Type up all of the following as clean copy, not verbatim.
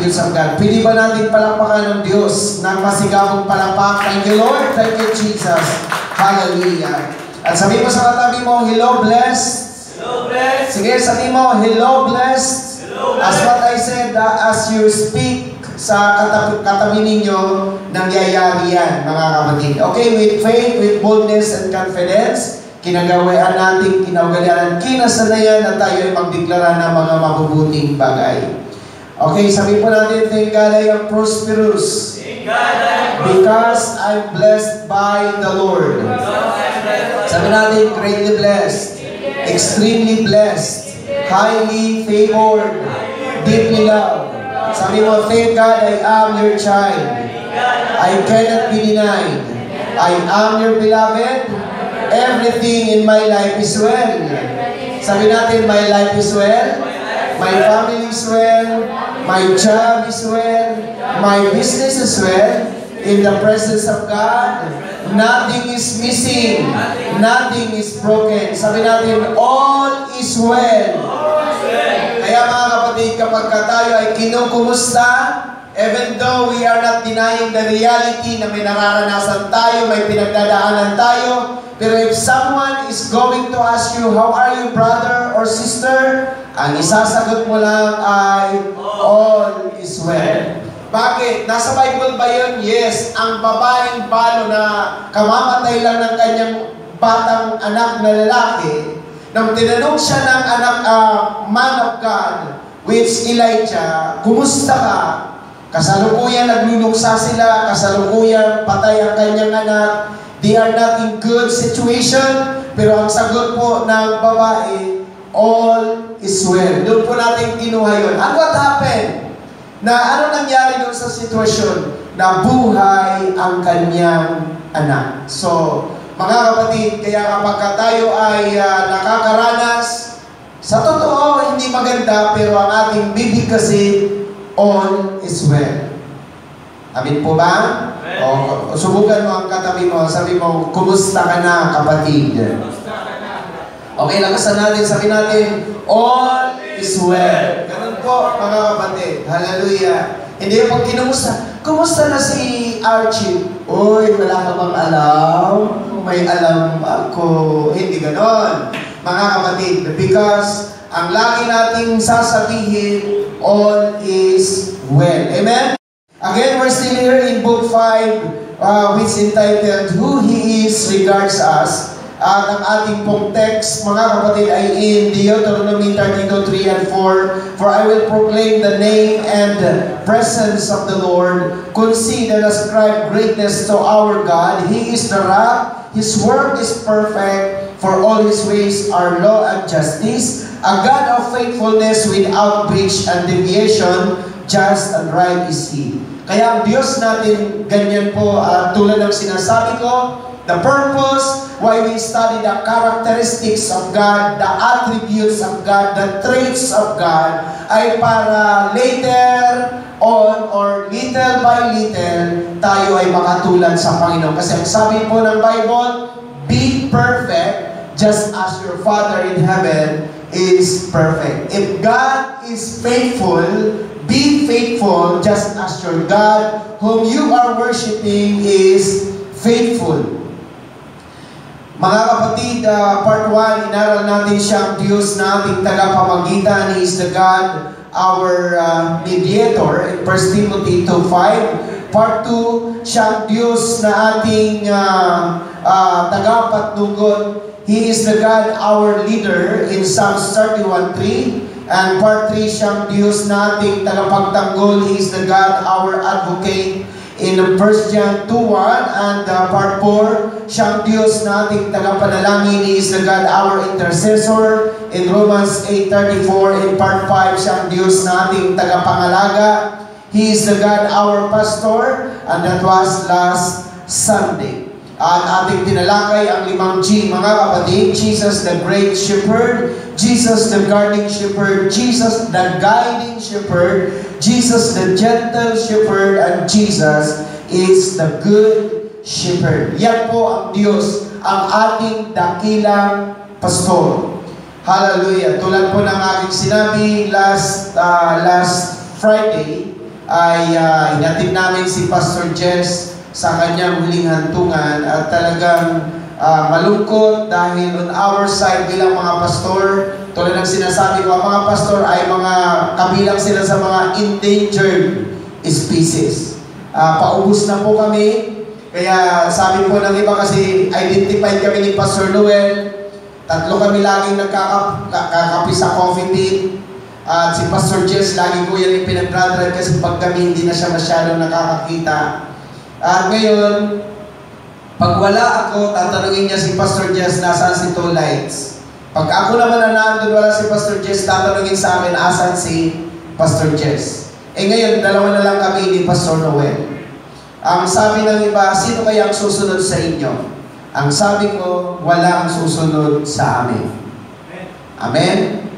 attributes of God. Pwede ba natin palakpakan ng Diyos ng masigabong palakpak? Thank you, Lord. Thank you, Jesus. Hallelujah. At sabi mo sa katabi mo, hello, blessed. Hello, blessed. Sige, sabi mo, hello, blessed. Hello, blessed. As what I said, as you speak sa katabi ninyo, nangyayari yan, mga kapatid. Okay, with faith, with boldness and confidence, kinagawaan natin, kinagawaan, kinasanayan na tayo ay magdeklara ng mga mabubuting bagay. Okay, sabi po natin, thank God I am prosperous. Because I'm blessed by the Lord. Sabi natin, greatly blessed, extremely blessed, highly favored, deeply loved. Sabi mo, thank God I am your child. I cannot be denied. I am your beloved. Everything in my life is well. Sabi natin, my life is well. My family is well. My job is well. My business is well. In the presence of God, nothing is missing. Nothing is broken. Sabi natin, all is well. Kaya mga kapatid, kapag tayo ay kinukumusta, even though we are not denying the reality na may nararanasan tayo, may pinagdadaanan tayo, pero if someone is going to ask you, how are you, brother or sister? Ang isasagot mo lang ay, all is well. Bakit? Nasa Bible ba yun? Yes. Ang babaeng balo na kamamatay lang ng kanyang batang anak na lalaki, nang tinanong siya ng man of God, which Elijah, kumusta ka? Kasalukuyan nagluluksa sila, kasalukuyan patay ang kanyang anak. They are not in good situation, pero ang sagot po ng babae, all is well. Doon po natin kinuha yun. And what happened? Na ano nangyari doon sa sitwasyon? Nabuhay ang kanyang anak. So, mga kapatid, kaya kapag tayo ay nakakaranas, sa totoo, hindi maganda, pero ang ating bibig kasi, all is well. Amin po ba? O, subukan mo ang katabi mo, sabi mo, kumusta ka na, kapatid? Okay, lakasan natin, sabi natin, all is well. Ganun po, mga kapatid. Hallelujah. Hindi yung pag kinumusta, kumusta na si Archie? Uy, wala ka bang alam? May alam ako. Hindi ganon. Mga kapatid, because ang lagi nating sasabihin, all is well. Amen? Again, we're still here in Book 5, which is entitled, Who He Is Regards Us. At ang ating pong text, mga kapatid, ay in Deuteronomy 32:3 and 4. For I will proclaim the name and the presence of the Lord. Concede and ascribe greatness to our God. He is the rock. His work is perfect. For all His ways are law and justice. A God of faithfulness without breach and deviation. Just and right is He. Kaya ang Diyos natin, ganyan po, tulad ng sinasabi ko, the purpose why we study the characteristics of God, the attributes of God, the traits of God, ay para later on or little by little, tayo ay makatulad sa Panginoon. Kasi ang sabi po ng Bible, be perfect just as your Father in heaven is perfect. If God is faithful, be faithful just as your God whom you are worshiping is faithful. Mga kapatid, part 1, inaral natin siyang Diyos na ating tagapamagitan. He is the God, our mediator, in 1 Timothy 2:5. Part 2, siyang Diyos na ating tagapatnugon. He is the God, our leader, in Psalms 31:3. And part 3, siyang Diyos na ating tagapagtanggol. He is the God, our advocate, in 1 John 2:1. And part 4, siyang Diyos na ating tagapanalangin. He is the God, our intercessor, in Romans 8:34. In part 5, siyang Diyos na ating tagapangalaga. He is the God, our pastor. And that was last Sunday. At ating tinalakay ang 5 G, mga kapatid. Jesus the great shepherd, Jesus the guarding shepherd, Jesus the guiding shepherd, Jesus the gentle shepherd, and Jesus is the good shepherd. Yan po ang Diyos, ang ating dakilang pastor. Hallelujah. Tulad po ng aking sinabi last Friday, ay hinatid namin si Pastor Jess sa kanyang huling hantungan at talagang malungkot dahil on our side bilang mga pastor, tulad ng sinasabi ko, ang mga pastor ay mga kabilang sila sa mga endangered species. Paubos na po kami, kaya sabi po ng iba kasi identified kami ni Pastor Noel, 3 kami laging nagkakapi sa coffee pit. At si Pastor Jess, lagi ko yan yung pinag-drive kasi pag kami hindi na siya masyadong nakakakita. At ngayon, pag wala ako, tatanungin niya si Pastor Jess, nasaan si Two Lights? Pag ako naman na nandun, wala si Pastor Jess, tatanungin sa akin, asan si Pastor Jess? Ngayon, 2 na lang kami ni Pastor Noel. Ang sabi ng iba, sino kaya ang susunod sa inyo? Ang sabi ko, walang susunod sa amin. Amen?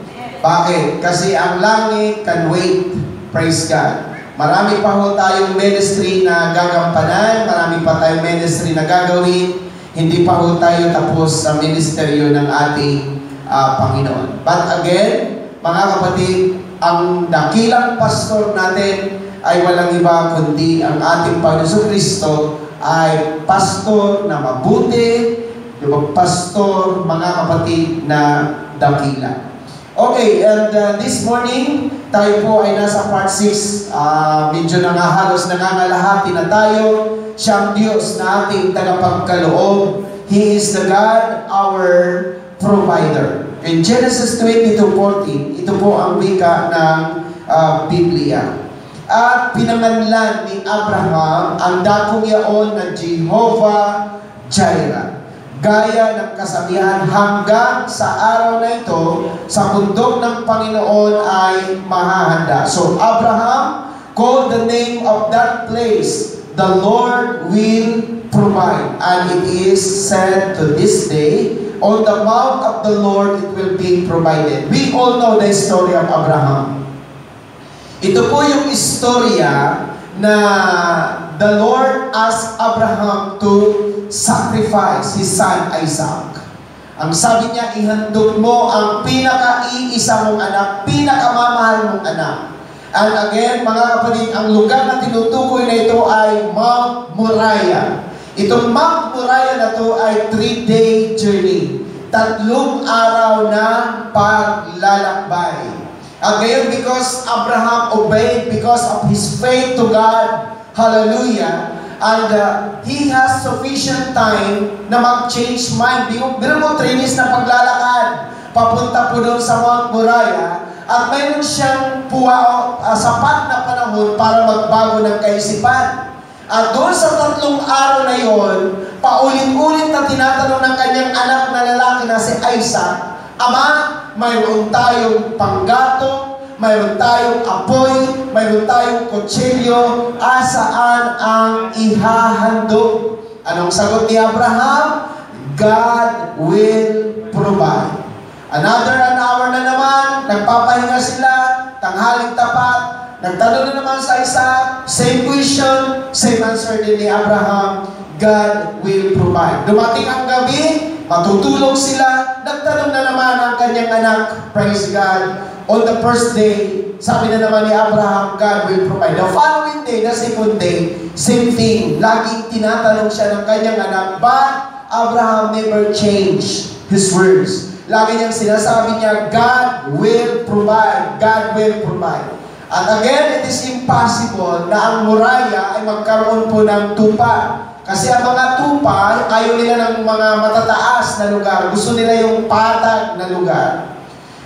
Bakit? Kasi ang langit can wait. Praise God. Marami pa ho tayong ministry na gagampanan, marami pa tayong ministry na gagawin, hindi pa ho tayo tapos sa ministeryo ng ating Panginoon. But again, mga kapatid, ang dakilang pastor natin ay walang iba kundi ang ating Panginoon Kristo ay pastor na mabuti, pastor, mga kapatid, na dakila. Okay, and this morning, tayo po ay nasa part 6. Medyo halos nangangalahati na tayo. Siyang Diyos na ating tagapagkaloob. He is the God, our provider. In Genesis 22:14, ito po ang wika ng Biblia. At pinanganlan ni Abraham ang dakong yaon na Jehovah Jireh, gaya ng kasabihan hanggang sa araw na ito, sa bundok ng Panginoon ay mahahanda. So Abraham called the name of that place, the Lord will provide. And it is said to this day, on the mount of the Lord it will be provided. We all know the story of Abraham. Ito po yung istorya na the Lord asked Abraham to sacrifice his son Isaac. Ang sabi niya, ihandog mo ang pinaka-iisa mong anak, pinakamamahal mong anak. And again, mga kapatid, ang lugar na tinutukoy na ito ay Mount Moriah. Itong Mount Moriah na ito ay 3-day journey. 3 araw na paglalakbay. At ngayon, because Abraham obeyed, because of his faith to God, hallelujah, and he has sufficient time na mag-change mind. Biro mo, 3 days na paglalakad, papunta po doon sa Mount Moriah, at mayroon siyang sapat na panahon para magbago ng kaisipan. At doon sa 3 araw na yon, paulit-ulit na tinatanong ng kanyang anak na lalaki na si Isaac, Ama, mayroon tayong panggatong, mayroon tayong apoy, mayroon tayong kutsilyo, saan ang ihahandog? Anong sagot ni Abraham? God will provide. Another an hour na naman, nagpapahinga sila, tanghaling tapat, nagtanong na naman sa Isaac, same question, same answer din ni Abraham, God will provide. Dumating ang gabi, matutulog sila, nagtanong na naman ang kanyang anak, praise God. On the first day, sabi na naman ni Abraham, God will provide. The following day, the second day, same thing. Laging tinatanong siya ng kanyang anak, but Abraham never changed his words. Lagi niyang sinasabi niya, God will provide. God will provide. At again, it is impossible na ang Moriah ay magkaroon po ng tupa. Kasi ang mga tupa, ayaw nila ng mga matataas na lugar. Gusto nila yung patag na lugar.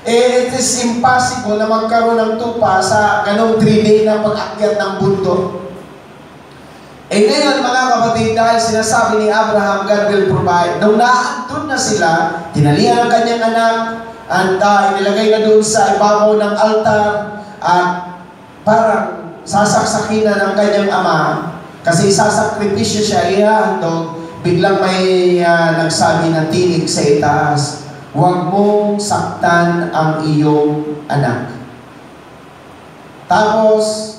It is impossible na magkaroon ng tupa sa ganong 3-day na pag-akyat ng bundok. Ngayon, mga kapatid, dahil sinasabi ni Abraham, God will provide, nung naandun na sila, tinalihan ang kanyang anak, at inilagay na doon sa ibabaw ng altar, at parang sasaksakin na ng kanyang ama, kasi sasakripisyo siya, ihahandog, biglang may nagsabi na tinig sa itaas, huwag mong saktan ang iyong anak. Tapos,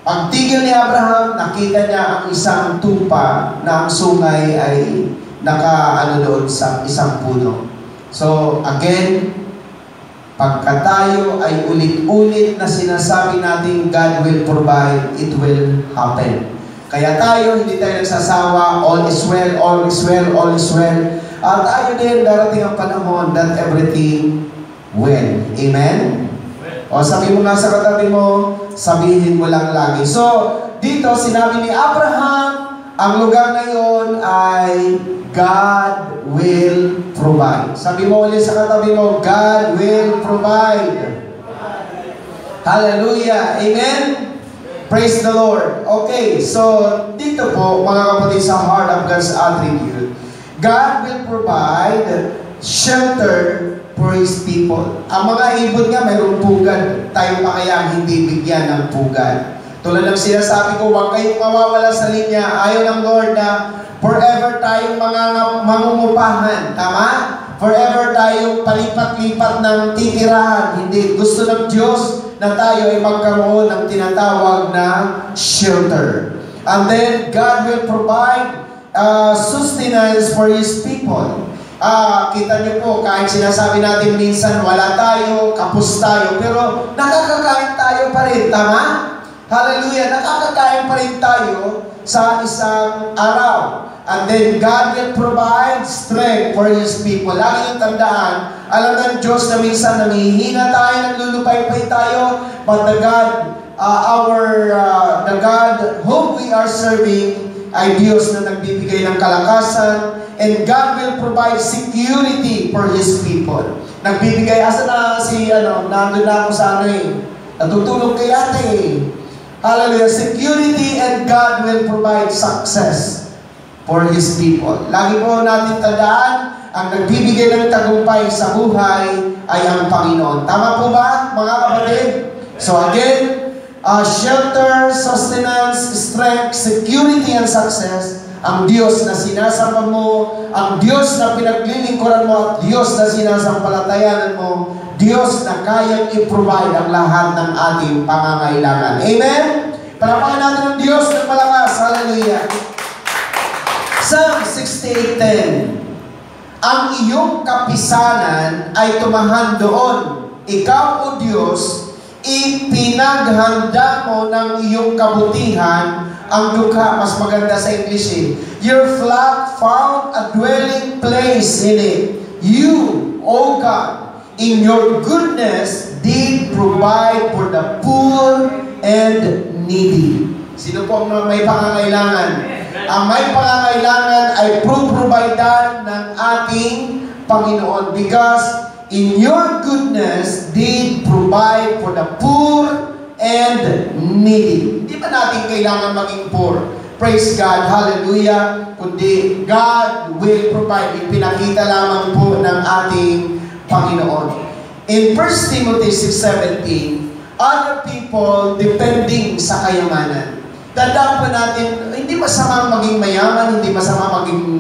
pagtigil ni Abraham, nakita niya ang isang tupa na ang sungay ay doon sa isang puno. So, again, Pagka tayo ay ulit-ulit na sinasabi natin God will provide, it will happen. Kaya tayo, hindi tayo nagsasawa, all is well, all is well, all is well. At tayo din, darating ang panahon that everything will. Amen? O sabi mo nga sa katabi mo, sabihin mo lang lagi. So, dito sinabi ni Abraham, ang lugar na yon ay God will provide. Sabi mo ulit sa katabi mo, God will provide. Hallelujah. Amen? Praise the Lord. Okay, so dito po, mga kapatid, sa heart of God's attribute, God will provide shelter for His people. Ang mga ibon nga, mayroong pugad. Tayo pa kaya hindi bigyan ng pugad. Tulad ng sinasabi ko, huwag kayong mawawala sa linya. Ayaw ng Lord na forever tayong mga mangungupahan. Tama? Forever tayong palipat-lipat ng titirahan. Hindi. Gusto ng Diyos na tayo ay magkaroon ng tinatawag na shelter. And then, God will provide sustenance for His people. Kita niyo po, kahit sinasabi natin minsan, wala tayo, kapos tayo, pero nakakakain tayo pa rin. Tama? Hallelujah! Nakakakain pa rin tayo sa isang araw. And then, God will provide strength for His people. Lagi niyong tandaan, alam ng Diyos na minsan namihina tayo, naglulupay-pay tayo, but the God, the God whom we are serving, ay Diyos na nagbibigay ng kalakasan, and God will provide security for His people. Nagbibigay, asa na nandun na ako sa natutulog kay ate. Hallelujah. Security, and God will provide success for His people. Lagi po natin tandaan, ang nagbibigay ng tagumpay sa buhay ay ang Panginoon. Tama po ba, mga kapatid? So again, shelter, sustenance, strength, security, and success, ang Diyos na sinasamba mo, ang Diyos na pinaglilingkuran mo, at Diyos na sinasampalatayanan mo, Diyos na kayang i-provide ang lahat ng ating pangangailangan. Amen? Palapakan natin ang Diyos ng malakas. Hallelujah. Psalm 68:10. Ang iyong kapisanan ay tumahan doon. Ikaw, O Diyos, ipinaghanda mo ng iyong kabutihan ang dukha. Mas maganda sa English eh. Your flock found a dwelling place in it. You, O God, in your goodness, did provide for the poor and needy. Sino po ang may pangangailangan? Ang may pangangailangan ay providean ng ating Panginoon, because in your goodness did provide for the poor and needy. Hindi ba natin kailangan maging poor? Praise God, hallelujah. Kundi God will provide. Ipinakita lamang po ng ating Panginoon. In 1 Timothy 6:17, other people depending sa kayamanan. Tandaan po natin, hindi masama maging mayaman, hindi masama maging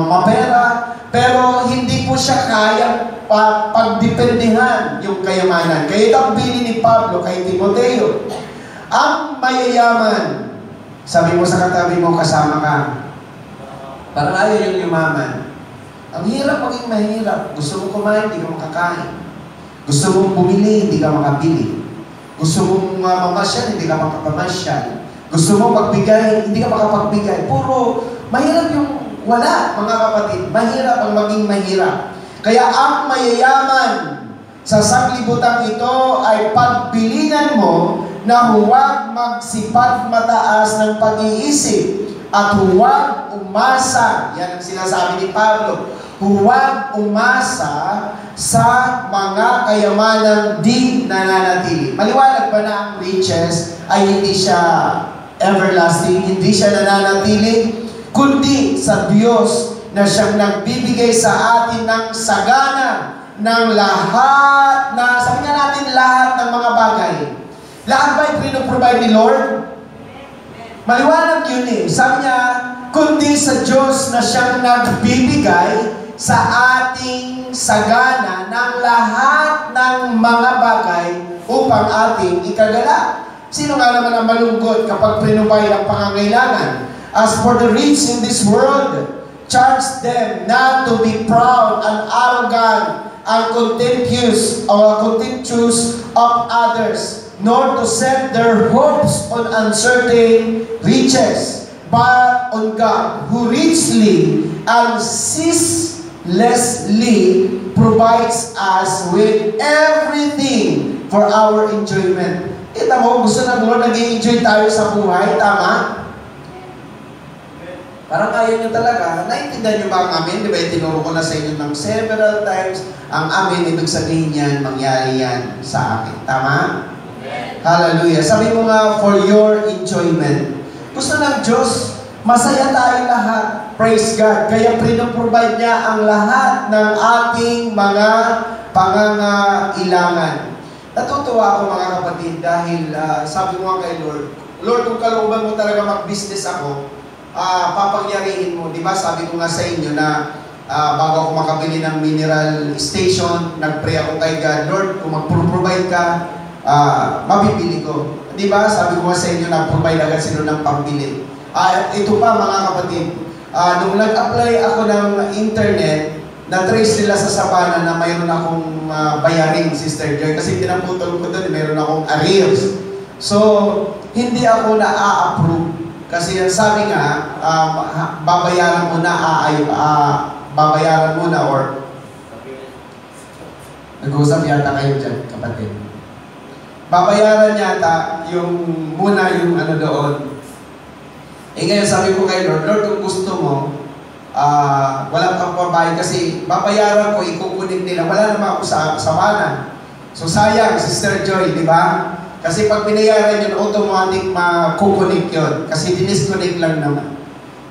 mapera, pero hindi po siya kayang pagdependihan yung kayamanan. Kaya ito ang bili ni Pablo kay Timoteo. Ang mayayaman, sabi mo sa katabi mo, kasama ka. Parang ayaw yung yumaman. Ang hirap maging mahirap. Gusto mo kumain, hindi ka makakain. Gusto mong bumili, hindi ka makabili. Gusto mong mamasyal, hindi ka makapamasyal. Gusto mo magbigay, hindi ka makapagbigay. Puro mahirap yung wala, mga kapatid. Mahirap ang maging mahirap. Kaya ang mayayaman sa sanglibutan ito ay pagpilingan mo na huwag magsipat mataas ng pag-iisip at huwag umasa. Yan ang sinasabi ni Pablo. Huwag umasa sa mga kayamanang di nananatili. Maliwanag ba na ang riches ay hindi siya everlasting, hindi siya nananatili, kundi sa Diyos na siyang nagbibigay sa atin ng sagana ng lahat na, sabi nga natin, lahat ng mga bagay. Lahat ba yung pinoprovide ni Lord? Maliwanag yun eh. Sabi niya, kundi sa Diyos na siyang nagbibigay sa ating sagana ng lahat ng mga bagay upang ating ikagala. Sino nga naman ang malungkot kapag pinubay ang pangangailangan? As for the rich in this world, charge them not to be proud and arrogant ang contemptuous of others, nor to set their hopes on uncertain riches, but on God, who richly and ceaselessly provides us with everything for our enjoyment. Kita mo, gusto ng Lord, nag-i-enjoy tayo sa buhay, tama? Parang kaya nyo talaga. Naintindihan nyo ba ang amin? Di ba, itinuro ko na sa inyo ng several times. Ang amin, ibig sabihin yan, mangyari yan sa akin. Tama? Amen. Hallelujah. Sabi mo nga, for your enjoyment. Gusto ng Diyos, masaya tayo lahat. Praise God. Kaya pinoprovide niya ang lahat ng ating mga pangangailangan. Natutuwa ako mga kapatid dahil sabi mo nga kay Lord, Lord, kung kalooban mo talaga mag-business ako, papangyarihin mo. Di ba? Sabi ko nga sa inyo na bago ako makabili ng mineral station, nag-pray ako kay God, Lord, kung mag-provide ka, mabibili ko. Di ba? Sabi ko nga sa inyo na provide agad sila ng pambili. Ito pa mga kapatid, nung nag-apply ako ng internet, na-trace nila sa Sabana na mayroon akong bayaring, Sister Joy, kasi pinaputol ko doon, mayroon akong arrears. So, hindi ako na-approve. Kasi yung sabi nga, babayaran mo na or nag-uusap yata kayo dyan, kapatid. Babayaran yata yung muna yung ano doon. Ngayon sabi ko kay Lord, Lord, kung gusto mo, walang kang pabayad kasi babayaran ko, ikukunik nila. Wala naman ako sa Sabana. So sayang, Sister Joy, di ba? Kasi pag binayaran yun, automatic makukunik yun. Kasi dinisconnect lang naman.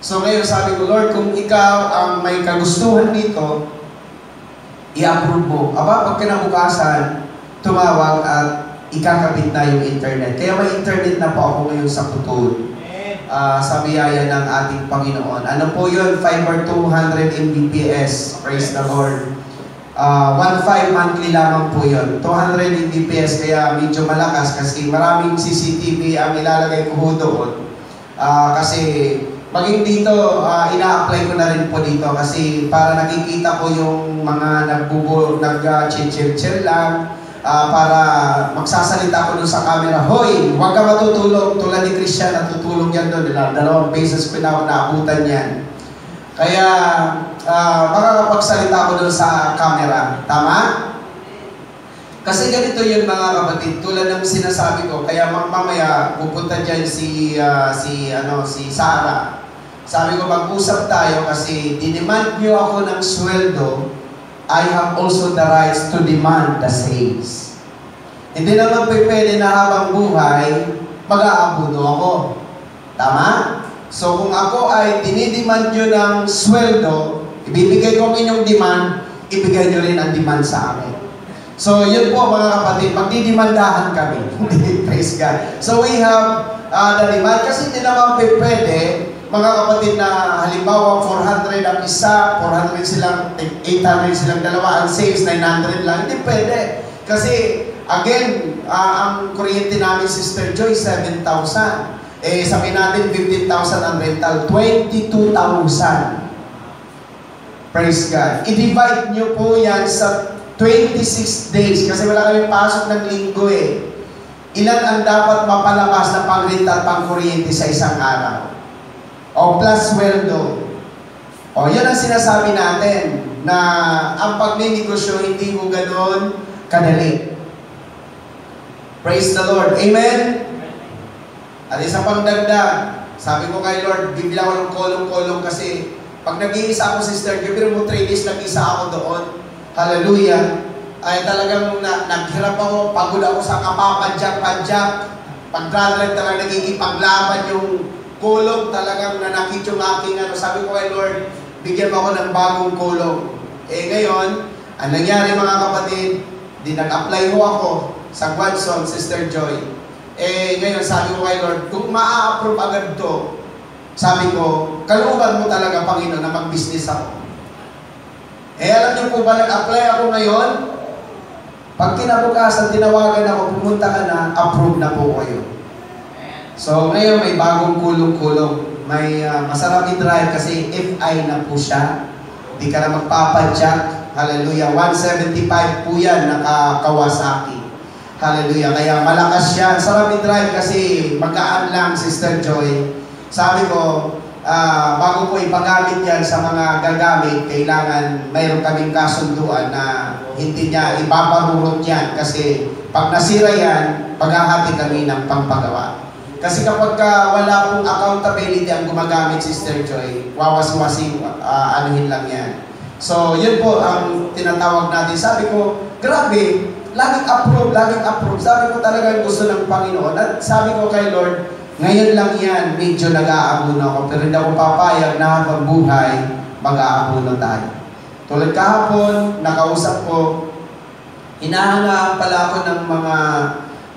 So ngayon sabi ko, Lord, kung ikaw ang may kagustuhan dito, i-approve mo. Aba, pag kinabukasan, tumawag at ikakabit na yung internet. Kaya may internet na po ako ngayon sa Putol. Sa biyaya ng ating Panginoon. Ano po yun? Fiber 200 Mbps. Praise the Lord. 1.5 monthly lamang po yun. 200 Mbps, kaya medyo malakas kasi maraming CCTV ang ilalagay ko doon. Kasi maging dito, ina-apply ko na rin po dito kasi para nakikita ko yung mga nag-chill lang, para magsasalita ko doon sa camera, hoy, huwag ka matutulog, tulad ni Christian, natutulog yan doon. Dalawang beses ko na naabutan yan. Kaya, makakapagsalita ko doon sa camera. Tama? Kasi ganito yun mga kapatid, tulad ng sinasabi ko, kaya mamaya pupunta dyan si Sarah. Sabi ko, mag-usap tayo kasi dinemand nyo ako ng sweldo, I have also the rights to demand the sales. Hindi naman pwede na habang buhay, mag-aabuno ako. Tama? So kung ako ay dinidemand nyo ng sweldo, ibibigay ko inyong demand, ibigay nyo rin ang demand sa akin. So yun po mga kapatid, magdidimandahan kami. Praise God. So we have the demand kasi hindi naman pwede mga kapatid na halimbawa 400 ang isa, 400 silang, 800 silang dalawa, ang sales 900 lang, hindi pwede. Kasi again, ang kuryente namin Sister Joy, 7,000. Sabihin natin 15,000 ang rental, 22,000. Praise God. I-divide nyo po yan sa 26 days kasi wala kami pasok ng linggo Ilan ang dapat mapalabas na pang-renta at pang-kuryente sa isang araw? O plus sweldo. O yun ang sinasabi natin na ang pagninegosyo hindi mo ganoon kadali. Praise the Lord. Amen? At isa pang dagdag, sabi ko kay Lord, bibila ko ng kolong-kolong kasi pag nag-iisa ako, Sister, pero mo 3 days nag-isa ako doon. Hallelujah. Ay talagang naghirap ako, pagod ako sa kapapadyak-padyak. Pag-travel talagang nagiging paglaban yung kulong, talagang nanakit yung aking sabi ko kay Lord, bigyan mo ako ng bagong kulong. Ngayon, ang nangyari mga kapatid, nag-apply ho ako sa Guadson, Sister Joy. Ngayon, sabi ko kay Lord, kung ma-approve agad to, sabi ko, kalooban mo talaga, Panginoon, na mag-business ako. Alam niyo po ba, nag-apply ako ngayon? Pag kinabukasan, tinawagan ako, pumunta ka na, approve na po kayo. So, ngayon may bagong kulong-kulong. May masarap i-drive kasi FI na po siya. Hindi ka na magpapadyak. Hallelujah. 175 po yan, naka-Kawasaki. Hallelujah. Kaya malakas yan. Sarap i-drive kasi magaan lang, Sister Joy. Sabi ko, bago po ipagamit yan sa mga gagamit, kailangan mayroon kaming kasunduan na hindi niya ipaparurot yan. Kasi pag nasira yan, paghahati kami ng pampagawa. Kasi kapag wala pong accountability ang gumagamit, Sister Joy, wawaswasing anuhin lang yan. So, yun po ang tinatawag natin. Sabi ko, grabe, laging approve, laging approve. Sabi ko talagang gusto ng Panginoon. At sabi ko kay Lord, ngayon lang yan, medyo nag-aabuno ako. Pero hindi ako papayag na habang buhay, mag-aabuno tayo. Tulad kahapon, nakausap ko, hinahangaan pala ako ng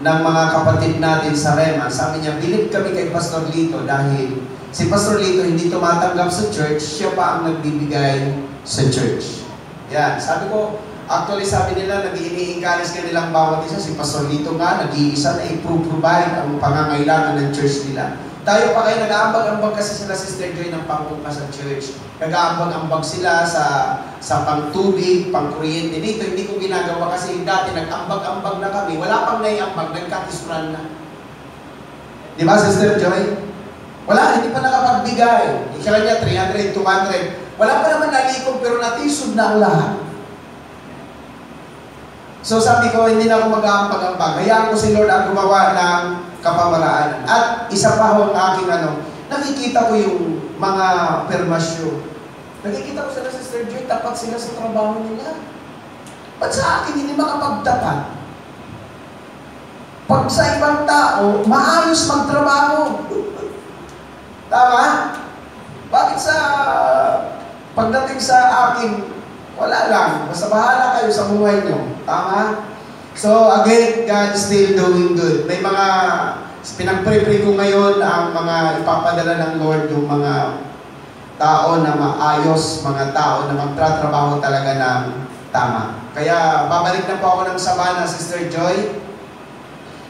mga kapatid natin sa Rema. Sabi niya, bilib kami kay Pastor Lito dahil si Pastor Lito hindi tumatanggap sa church, siya pa ang nagbibigay sa church. Yan, sabi ko, actually sabi nila, nag-i-encourage ka nilang bawat isa. Si Pastor Lito nga, nag-iisa na i-provide ang pangangailangan ng church nila. Tayo pa kayo, nag-aambag-ambag kasi sila, Sister Joy, ng pangpunta sa church. Nag-aambag-ambag sila sa pangtubig, pangkuryente. Dito, hindi ko ginagawa kasi dati nag-ambag-ambag na kami. Wala pang naiambag, nagkatisuran na. Di ba, Sister Joy? Wala, hindi pa nakapagbigay. Ikala niya, 300, 200. Wala pa naman nalikom, pero natisod na ang lahat. So sabi ko, hindi na ako mag-aambag-ambag. Hayaan ko si Lord ang gumawa ng kapamaraan. At isa pa ho ang aking nakikita ko yung mga permasyon. Nakikita ko sila sa Sister Joy, tapat sila sa trabaho nila. Ba't sa akin hindi makapagtapat? Pag sa ibang tao, maayos magtrabaho. Tama? Bakit pagdating sa akin, wala lang. Basta bahala kayo sa buhay nyo. Tama? So, again, God is still doing good. May mga, pinag-pray ko ngayon ang mga ipapadala ng Lord, yung mga tao na maayos, mga tao na magtratrabaho talaga ng tama. Kaya, babalik na po ako ng Sabana, Sister Joy.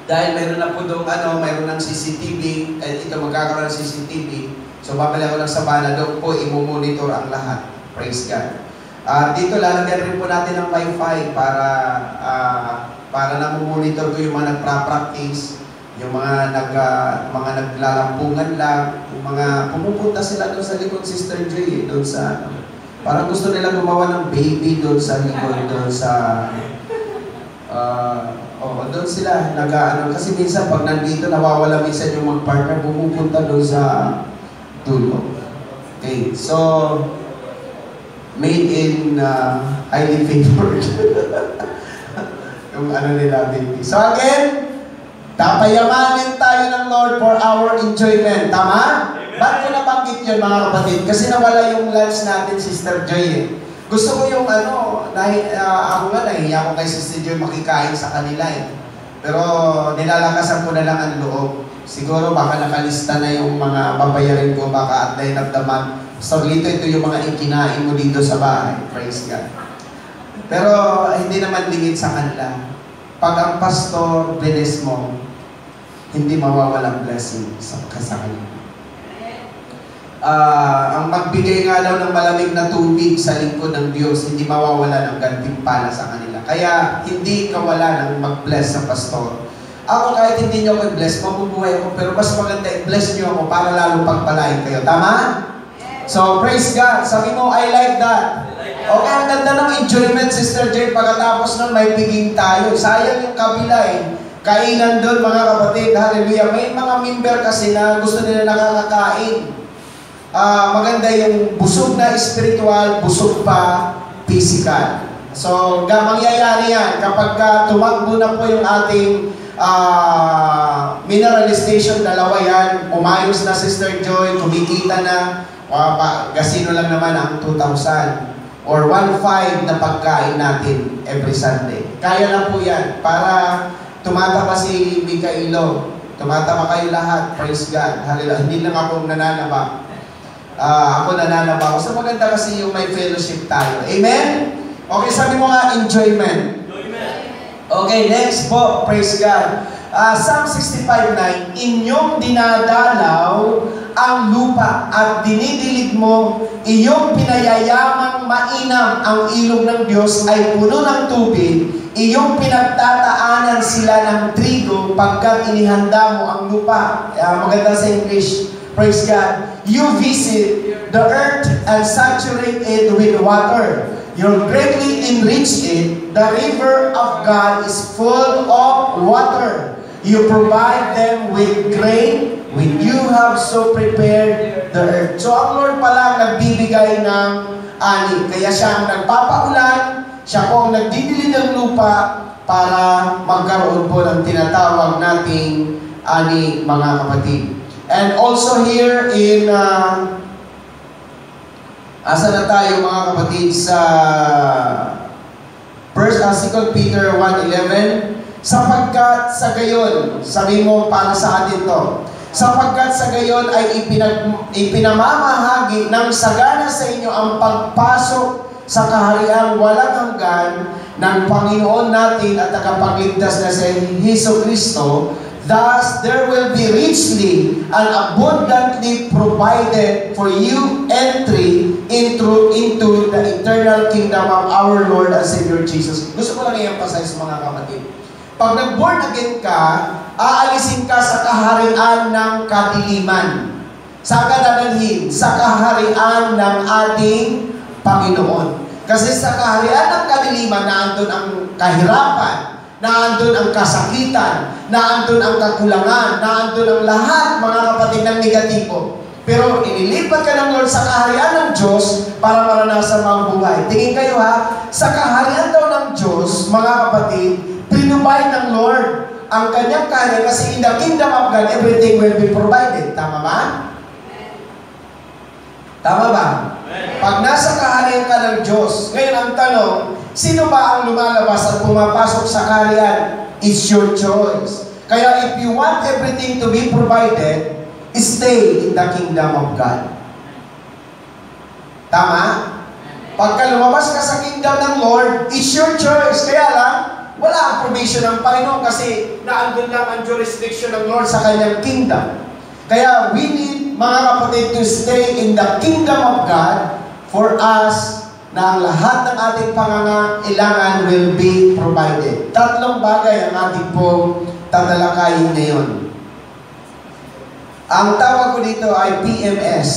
Dahil mayroon na po doon, mayroon ng CCTV, ito magkakaroon ng CCTV. So, babalik ako ng Sabana, doon po imumonitor ang lahat. Praise God. Dito lalagyan rin po natin ng Wi-Fi para namumonitor ko yung mga nagpa-practice, yung mga naglalampungan lang, yung mga pumupunta sila doon sa likod, Sister Joy, doon sa parang gusto nila gumawa ng baby doon sa likod, doon sa doon sila kasi minsan pag nandito nawawala minsan yung mag-partner, pumupunta doon sa dulo. Okay, so made in highly favored. Yung nila, baby. So again, tapayamanin tayo ng Lord for our enjoyment. Tama? Ba't ko nabanggit yun, mga kapatid? Kasi nawala yung lunch natin, Sister Joy. Gusto ko yung ako nga, nahiya ko kay Sister Joy makikain sa kanila Pero nilalakasan ko na lang ang loob. Siguro baka nakalista na yung mga babayarin ko, baka at the end of the month. So, ito yung mga ikinain mo dito sa bahay. Praise God. Pero, hindi naman limit sa kanila. Pag ang pastor, bless mo, hindi mawawalang blessing sa kanila. Ang magbigay nga daw ng malamig na tubig sa lingkod ng Diyos, hindi mawawala ng gantimpala sa kanila. Kaya, hindi kawala ng mag-bless sa pastor. Ako, kahit hindi nyo ako i-bless, mabubuhay ako, pero mas maganda i-bless nyo ako para lalo pagpalain kayo. Tama? So, praise God. Sabi mo, I like that. Okay, ang ganda ng enjoyment, Sister Jane. Pagkatapos nun, may piging tayo. Sayang yung kabila Kainan doon, mga kapatid. Hallelujah. May mga member kasi na gusto nila nakakakain. Maganda yung busog na spiritual, busog pa physical. So, mangyayari yan. Kapag tumakbo na po yung ating mineral station, dalawa yan. Umayos na, Sister Joy. Kumikita na. Gasino lang naman ang 2,000 or 1,500 na pagkain natin every Sunday. Kaya lang po yan. Para tumatama si Mikailo. Tumatama kayo lahat. Praise God. Hallelujah. Hindi lang ako nananaba. Ako nananaba. So maganda kasi yung may fellowship tayo. Amen? Okay, sabi mo nga, enjoyment. Okay, next po. Praise God. Psalm 65:9, inyong dinadalaw ang lupa at dinidilig mo, iyong pinayayamang mainam ang ilog ng Diyos ay puno ng tubig, iyong pinagtataanan sila ng trigo pagkat inihanda mo ang lupa. Maganda sa English. Praise God. You visit the earth and saturate it with water. You greatly enrich it. The river of God is full of water. You provide them with grain when you have so prepared the earth. So ang Lord pala nagbibigay ng ani. Kaya siya ang nagpapaulan, siya po ang nagdidili ng lupa para magkaroon po ng tinatawag nating ani, mga kapatid. And also here in asa na tayo mga kapatid sa 2 Peter 1:11, sapagkat sa gayon, sabi mo para sa atin to, sapagkat sa gayon ay ipinamamahagi ng sagana sa inyo ang pagpasok sa kahariang walang hanggan ng Panginoon natin at tagapagligtas na si Hesus Kristo. Thus, there will be richly and abundantly provided for you entry into the eternal kingdom of our Lord and Savior Jesus. Gusto ko lang i-emphasize mga kapatid. Pag nag-born again ka, aalisin ka sa kaharian ng kadiliman. Saan ka dadalhin? Sa kaharian ng ating Panginoon. Kasi sa kaharian ng kadiliman, naandun ang kahirapan, naandun ang kasakitan, naandun ang kakulangan, naandun ang lahat, mga kapatid, ng negatibo. Pero inilipat ka ng Lord sa kaharian ng Diyos para maranasan ang buhay. Tingin kayo ha, sa kaharian daw ng Diyos, mga kapatid, pinubay ng Lord ang kanyang kaharian kasi in the kingdom of God, everything will be provided. Tama ba? Tama ba? Pag nasa kaharian ka ng Diyos, ngayon ang tanong, sino ba ang lumalabas at pumapasok sa kaharian? It's your choice. Kaya if you want everything to be provided, stay in the kingdom of God. Tama? Pagka lumabas ka sa kingdom ng Lord, it's your choice. Kaya lang, wala ang provision ng Panginoon kasi naandun lang ang jurisdiction ng Lord sa kanyang kingdom. Kaya we need, mga kapatid, to stay in the kingdom of God for us na ang lahat ng ating pangangailangan will be provided. Tatlong bagay ang ating pong tatalakayin ngayon. Ang tawag ko dito ay PMS.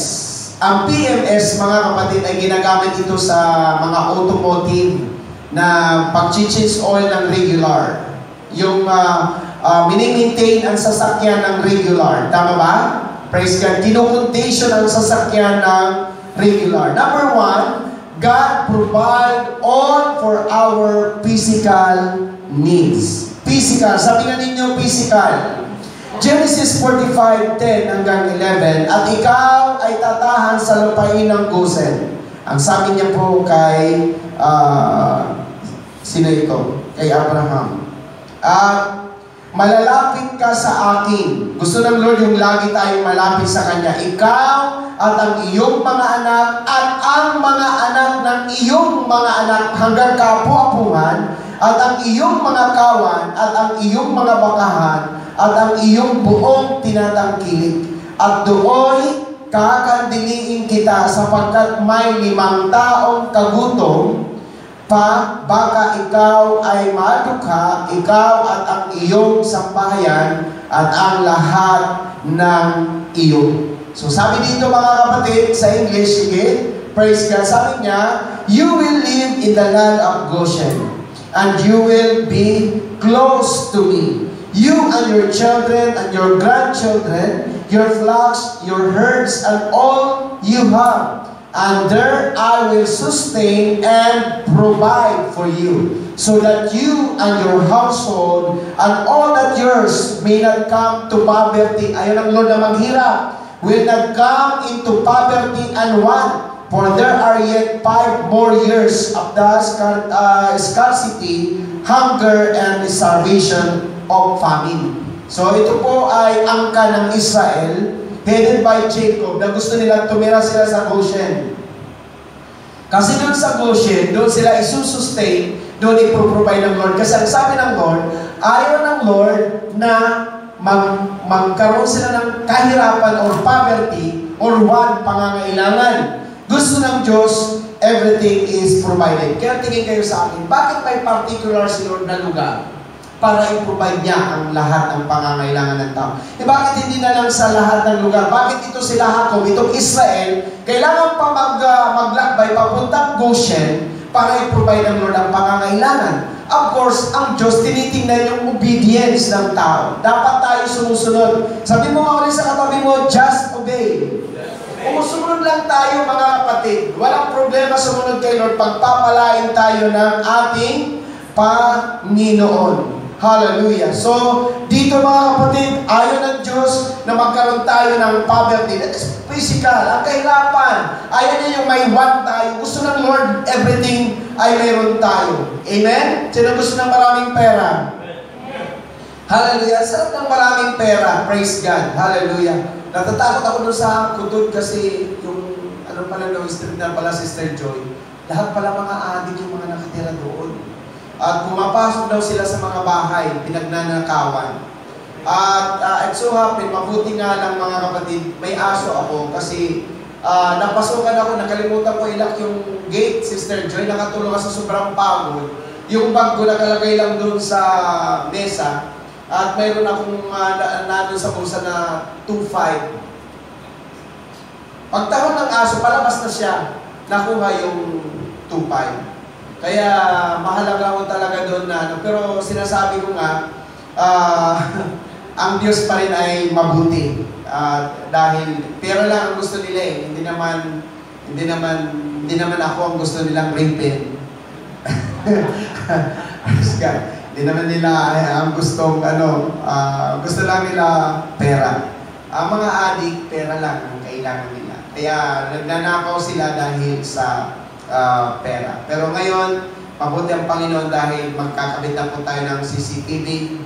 Ang PMS, mga kapatid, ay ginagamit ito sa mga automotive na pag-change oil ng regular. Yung mini-maintain ang sasakyan ng regular. Tama ba? Praise God. Kino-condition ang sasakyan ng regular. Number one, God provide all for our physical needs. Physical. Sabi nga ninyo, physical. Genesis 45:10 hanggang 11, at ikaw ay tatahan sa lupain ng Gosen. Ang sabi niya po kay sino ito? Kay Abraham. At malalapit ka sa akin. Gusto ng Lord yung lagi tayong malapit sa Kanya. Ikaw at ang iyong mga anak at ang mga anak ng iyong mga anak hanggang kapu-apuhan at ang iyong mga kawan at ang iyong mga bakahan at ang iyong buong tinatangkilik. At doon kakandiliin kita sapagkat may 5 taong kagutom pa, baka ikaw ay madukha, ikaw at ang iyong sambahayan at ang lahat ng iyo. So sabi dito mga kapatid sa English, sige, praise God, sabi niya, you will live in the land of Goshen and you will be close to me. You and your children and your grandchildren, your flocks, your herds, and all you have. And there I will sustain and provide for you, so that you and your household and all that yours may not come to poverty. Ayun ang Lord na maghirap. Will not come into poverty and want. For there are yet 5 more years of the scarcity, hunger, and starvation of famine. So ito po ay angka ng Israel, headed by Jacob, na gusto nilang tumira sila sa Goshen. Kasi doon sa Goshen, doon sila isusustain, doon iproprovide ng Lord. Kasi ang sabi ng Lord, ayaw ng Lord na magkaroon sila ng kahirapan or poverty or one, pangangailangan. Gusto ng Diyos, everything is provided. Kaya tingin kayo sa akin, bakit may particular si Lord na lugar para i-provide niya ang lahat ng pangangailangan ng tao? Bakit hindi na lang sa lahat ng lugar? Bakit ito sila Jacob, itong Israel, kailangan pa maglakbay papuntang Goshen para i-provide ng Lord ang pangangailangan? Of course, ang Diyos tinitingnan yung obedience ng tao. Dapat tayo sumusunod. Sabi mo nga ulit sa katabi mo, just obey. Umusunod lang tayo mga kapatid. Walang problema sumunod kay Lord. Pagpapalain tayo ng ating Panginoon. Hallelujah. So, dito mga kapatid, ayaw ng Diyos na magkaroon tayo ng poverty. That's physical. Ang kahirapan. Ayaw niya yung may want tayo. Gusto ng Lord, everything ay mayroon tayo. Amen? Sino gusto ng maraming pera? Hallelujah. Sarap ng maraming pera. Praise God. Hallelujah. Natatakot ako doon sa kutod kasi yung ano pala no, street na pala Sister Joy. Lahat pala mga adik yung mga nakatira doon. At pumapasok daw sila sa mga bahay, pinagnanakawan. At so happen, mabuti nga lang mga kapatid, may aso ako kasi napasukan ako, nakalimutan ko ilak yung gate, Sister Joy, nakatulong ka sa sobrang pagod. Yung bag ko nakalagay lang doon sa mesa. At mayroon akong nandun sa bulsa na 2.5. Pagtahon ng aso, palabas na siya. Nakuha yung 2.5. Kaya mahalaga ko talaga doon na pero sinasabi ko nga, ang Diyos pa rin ay mabuti. Dahil pera lang ang gusto nila eh. Hindi naman ako ang gusto nilang rapin. Hindi naman nila ang gustong gusto lang nila pera. Ang mga adik, pera lang ang kailangan nila. Kaya nagnanakaw sila dahil sa pera. Pero ngayon, mabuti ang Panginoon dahil magkakabit na po tayo ng CCTV.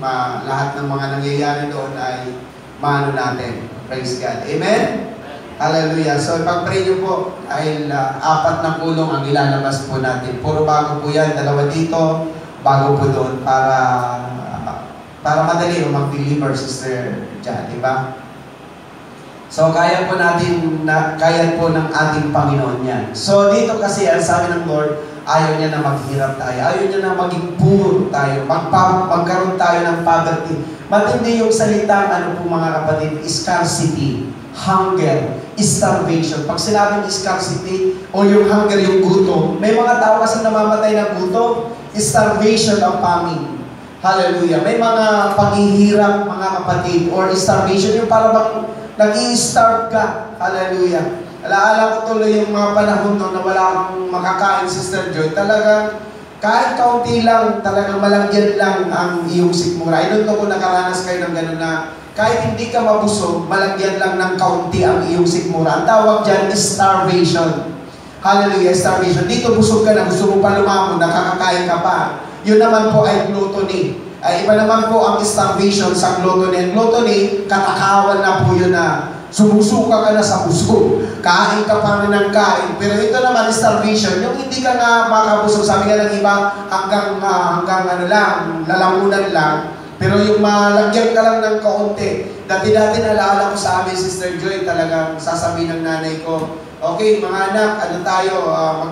Lahat ng mga nangyayari doon ay maano natin. Praise God. Amen? Hallelujah. So, pag-pray nyo po, dahil 4 na pulong ang ilalabas po natin. Puro bago po yan. 2 dito, bago po doon para madali o mag-deliver, Sister Jan, di ba? So, kaya po ng ating Panginoon yan. So, dito kasi, ang sabi ng Lord, ayaw niya na maghirap tayo. Ayaw niya na maging poor tayo. Magkaroon tayo ng poverty. Matindi yung salitang, po mga kapatid, scarcity, hunger, starvation. Pag sinabing scarcity, o yung hunger, yung gutom, may mga tao kasi namamatay ng gutom, starvation of famine. Hallelujah. May mga paghihirap, mga kapatid, or starvation, yung parang nag-i-starve ka. Hallelujah. Alaala ko tuloy yung mga panahon na wala kang makakain, Sister Joy. Talagang, kahit kaunti lang, talagang malagyan lang ang iyong sikmura. I don't know kung nakaranas kayo ng gano'n na kahit hindi ka mabusog, malagyan lang ng kaunti ang iyong sikmura. Ang tawag dyan is starvation. Hallelujah, starvation. Dito busog ka na, gusto mo pa lumamon, nakakakain ka pa. Yun naman po ay gluttony. Iba naman po ang starvation sa gluttony. Gluttony, katakawan na po yun na sumusuka ka na sa busog. Kain ka pa rin ng kain. Pero ito naman, starvation, yung hindi ka nga makabusog. Sabi nga ng iba, hanggang lalamunan lang. Pero yung malagyan ka lang ng kaunti. Dati-dati naalala ko sa amin, Sister Joy, talagang sasabihin ng nanay ko, okay, mga anak,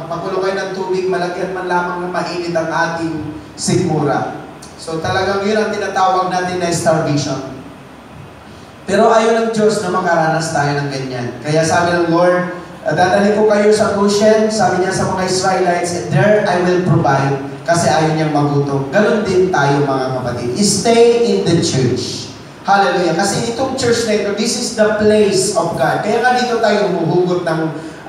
magpakulo kayo ng tubig, malagyan man lamang ng mainit ang ating sikmura. So talagang yun ang tinatawag natin na starvation. Pero ayaw ng Diyos na makaranas tayo ng ganyan. Kaya sabi ng Lord, dadali ko kayo sa Goshen, sabi niya sa mga Israelites, and there I will provide, kasi ayaw niyang magutom. Ganon din tayo mga kapatid. Stay in the church. Hallelujah. Kasi itong church na ito, this is the place of God. Kaya nga dito tayo humuhugot ng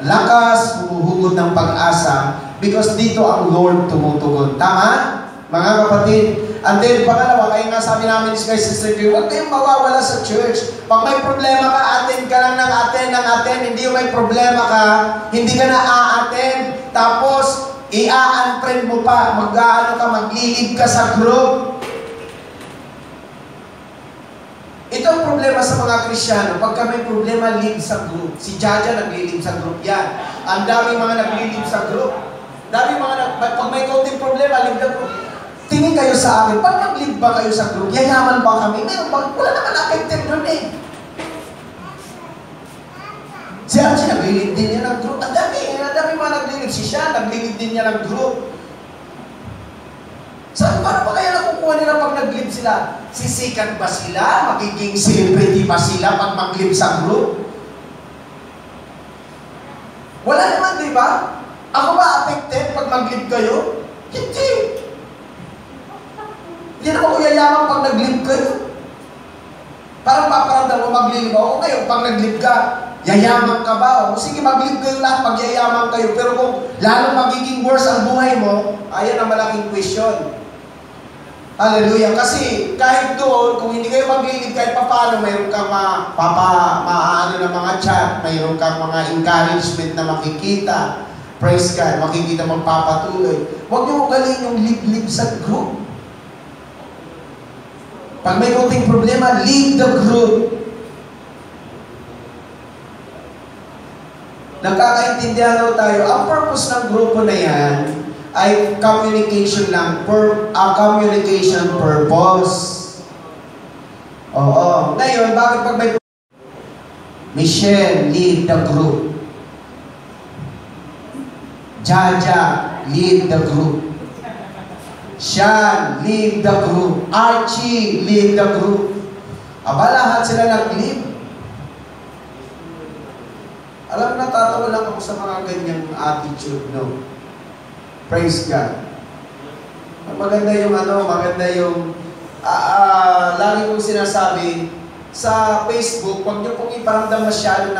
lakas, humuhugot ng pag-asa, because dito ang Lord tumutugon. Tama? Mga kapatid. And then, pangalawa, kaya nga sabi namin kay Sister Joy, huwag kayong mawawala sa church. Pag may problema ka, attend ka lang ng attend. Hindi yung may problema ka, hindi ka na a-attend. Tapos, i-unfriend mo pa, maglilib ka sa group. Ito ang problema sa mga Kristyano. Pagka may problema, leave sa group. Si Jaja naglilib sa group yan. Ang daming mga naglilib sa group. Pag may kaunting problema, leave the group. Tingin kayo sa akin, pag nag-lead ba kayo sa group, yayaman ba kami? Meron ba? Wala naman affected doon eh. Si Archie, nag-lead din niya ng group. Ang dami mga nag-lead. Si Sean, nag-lead din niya ng group. Saan paano pa kaya nakukuha nila pag nag-lead sila? Sisikat ba sila? Magiging celebrity ba sila pag mag-lead sa group? Wala naman, di ba? Ako ba affected pag mag-lead kayo? Hindi. Hindi naman ko yayaman pag nag-lead kayo. Parang paparamdam mo mag-lead ka. O ngayon, pag nag-lead ka, yayaman ka ba? O sige, mag-lead kayo lahat pag yayaman kayo. Pero kung lalong magiging worse ang buhay mo, ayan ang malaking question. Hallelujah. Kasi kahit doon, kung hindi kayo mag-lead, kahit paano, mayroon kang maano ng mga chat, mayroon kang mga encouragement na makikita. Praise God, makikita magpapatuloy. Huwag niyo ugalin yung lead sa group. Pag may konting problema, lead the group. Nagkakaintindihan daw tayo. Ang purpose ng grupo na yan ay communication lang. Communication purpose. Oo. Ngayon, bakit pag may Michelle, lead the group. Jaja, lead the group. Sean, lead the group. Archie, lead the group. Aba, lahat sila nag-lead. Alam, natatawa lang ako sa mga ganyang attitude, no? Praise God. Maganda yung maganda yung lagi kong sinasabi sa Facebook, huwag niyo pong iparamdam masyado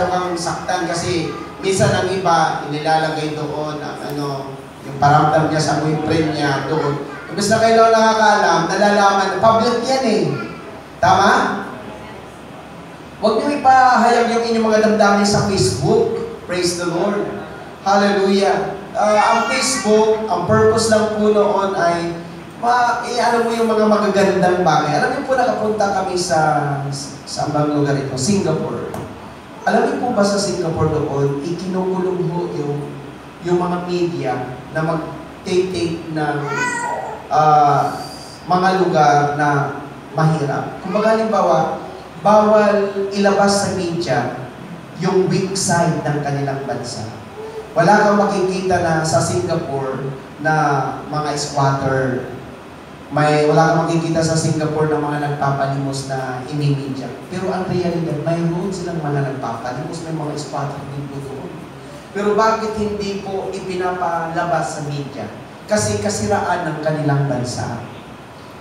kang saktan kasi minsan ang iba inilalagay doon yung paramdam niya sa boyfriend niya doon. Imbes na kayo nakakaalam, nalalaman, public yan eh. Tama? Huwag niyo ipahayag yung inyong mga damdamin sa Facebook. Praise the Lord. Hallelujah. Ang Facebook, ang purpose lang po noon ay ano mo yung mga magagandang bagay. Alam niyo po, nakapunta kami sa bang lugar ito, Singapore. Alam niyo po ba sa Singapore doon, ikinukulong ho yung mga media na mag-take ng mga lugar na mahirap. Kung baga, halimbawa, bawal ilabas sa media yung weak side ng kanilang bansa. Wala kang makikita na sa Singapore na mga squatter. Wala kang makikita sa Singapore na mga nagpapalimos na imimidya. Pero ang realidad, mayroon silang mga nagpapalimos, may mga squatter din po doon. Pero bakit hindi po ipinapalabas sa media? Kasi kasiraan ng kanilang bansa.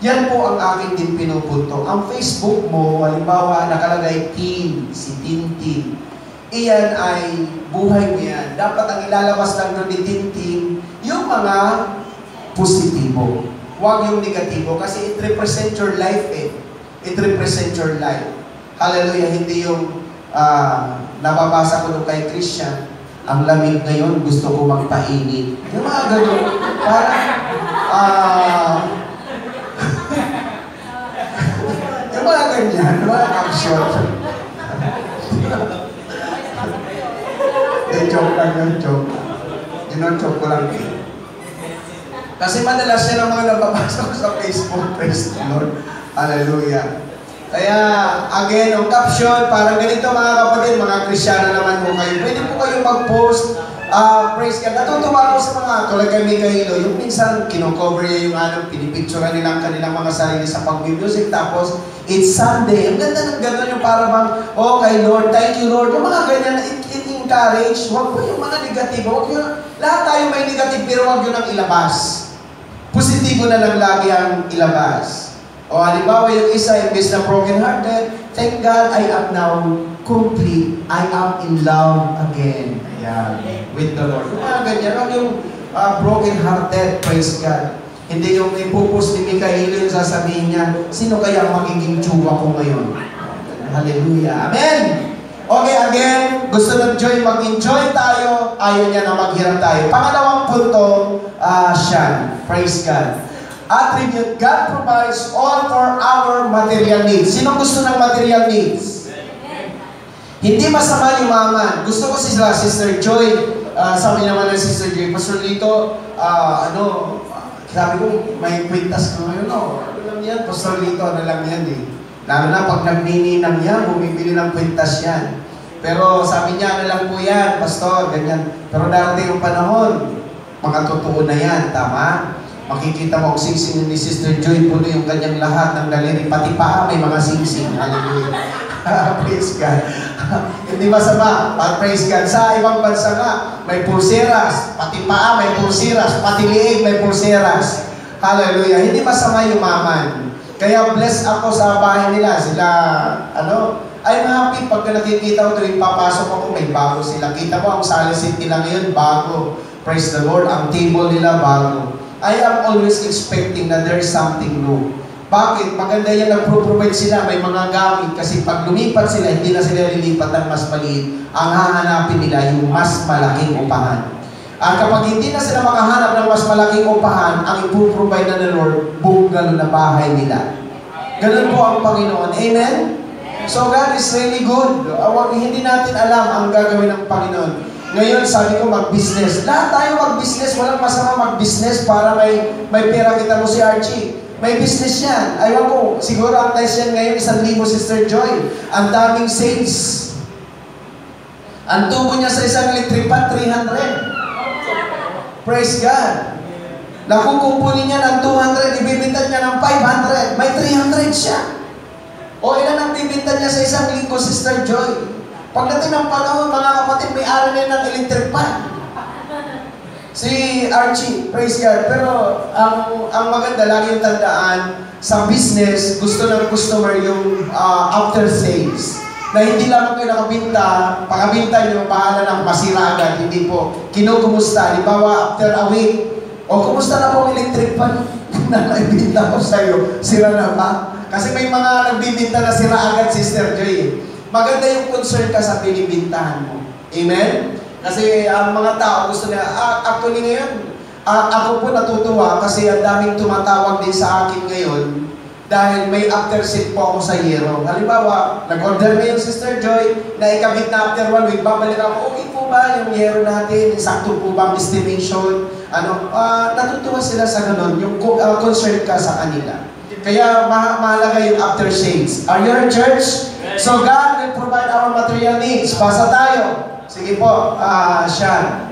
Yan po ang akin din pinupunto. Ang Facebook mo, halimbawa, nakalagay Tin, si Tintin. Iyan ay buhay mo yan. Dapat ang ilalabas lang doon ni Tintin, yung mga positibo. Huwag yung negatibo. Kasi it represents your life eh. It represents your life. Hallelujah. Hindi yung nababasa ko nung kay Christian, ang lamig ngayon, gusto ko magpainit. Yung mga ganun. Parang, yung mga ganyan, mga action. Joke lang yun, joke. Joke ko lang eh. Kasi madalas yan ang mga nababasa ko sa Facebook, praise the Lord. Hallelujah. Kaya, again, ang caption, parang ganito mga kapatid, mga Kristyano naman po kayo. Pwede po kayo mag-post, praise God. Natutuwa ko sa mga, tulad kay Mikaelo, yung minsan, kinocover niya yung pinipicturean nila ang kanilang mga sarili sa pag-music, tapos, it's Sunday. Ang ganda ng gano'n yung parang bang, okay Lord, thank you Lord. Yung mga ganyan, it-encourage, huwag po yung mga negatibo. Huwag yun, lahat tayo may negative, pero huwag yun ang ilabas. Positibo na lang lagi ang ilabas. O halimbawa yung isa, imbes na broken-hearted, thank God, I am now complete. I am in love again. Ayan. With the Lord. Yung mga ganyan, huwag yung broken-hearted, praise God. Hindi yung ipupus ni Mikaelo yung sasabihin niya, sino kaya ang magiging tsuwa ko ngayon? Hallelujah. Amen! Okay, again, gusto nag-join, mag-enjoy tayo, ayaw niya na maghirap tayo. Pangalawang punto, Sean. Praise God. Attribute, God provides all for our material needs. Sino gusto ng material needs? Hindi masama yumaman. Gusto ko Sister Joy, sabi naman ng Sister Joy, Pastor Lito, Sabi ko, may kwintas ko ngayon, ano lang yan, Pastor Lito, ano lang yan eh. Lalo na pag nagnininang yan, bumibili ng kwintas yan. Pero sabi niya, ano lang po yan, Pastor, ganyan. Pero darating ang panahon, mga totoo na yan, tama? Makikita mo ang singsing ni Sister Joy, puno yung kanyang lahat ng daliri, pati paa may mga singsing. Hallelujah. Praise God. Hindi masama. Praise God. Sa ibang bansa nga, may pulseras. Pati paa may pulseras. Pati liig may pulseras. Hallelujah. Hindi masama yumaman. Kaya bless ako sa bahay nila. Sila, I'm happy pag nakikita ko tuwing papasok ako, may bago sila. Kita mo ang salisit nila ngayon, bago. Praise the Lord. Ang table nila, bago. I am always expecting that there is something new. Bakit? Maganda yan, nagpro-provide sila, may mga gamit. Kasi pag lumipat sila, hindi na sila lilipat ng mas maliit. Ang hahanapin nila yung mas malaking upahan. At kapag hindi na sila makahanap ng mas malaking upahan, ang ipoprovide na ng Lord, bungalow na bahay nila. Ganun po ang Panginoon. Amen? So God is really good. Hindi natin alam ang gagawin ng Panginoon. Ngayon, sabi ko mag-business. Lahat tayo mag-business. Walang masama mag-business para may pera. Kita mo si Archie. May business yan. Ayaw ko, siguro ang test yan ngayon, 1,000, Sister Joy. Ang daming sales. Ang tubo niya sa isang electric pan, 300. Praise God. Nakukumpuni niya ng 200, ibibintan niya ng 500. May 300 siya. O ilan ang bibintan niya sa isang linggo, Sister Joy? Pagdating ng panahon, mga kapatid, may araw na ng electric pan. Si Archie, praise God. Pero ang maganda, lagi yung tandaan, sa business, gusto ng customer yung after sales. Na hindi lang kayo nakabinta, pakabinta nyo, bahala ng masira agad. Hindi po. Kinukumusta. Halimbawa, after a week, kumusta na po ang electric pan na naibinta ko sa'yo? Sira na ba? Kasi may mga nagbibinta na sira agad, Sister Joy. Maganda yung concern ka sa binibintahan mo. Amen? Kasi ang mga tao gusto nila, actually ngayon, ako po natutuwa kasi ang daming tumatawag din sa akin ngayon dahil may after seat po ako sa Yero. Halimbawa, nag-order na yung Sister Joy na ikabit na after 1 week, babalik ako, okay po ba yung Yero natin? Sakto po ba ang estimation? Natutuwa sila sa ganun, yung concern ka sa kanila. Kaya mahalaga yung after sales. Are you a church? So God will provide our material needs. Basa tayo. Sige po, Sean.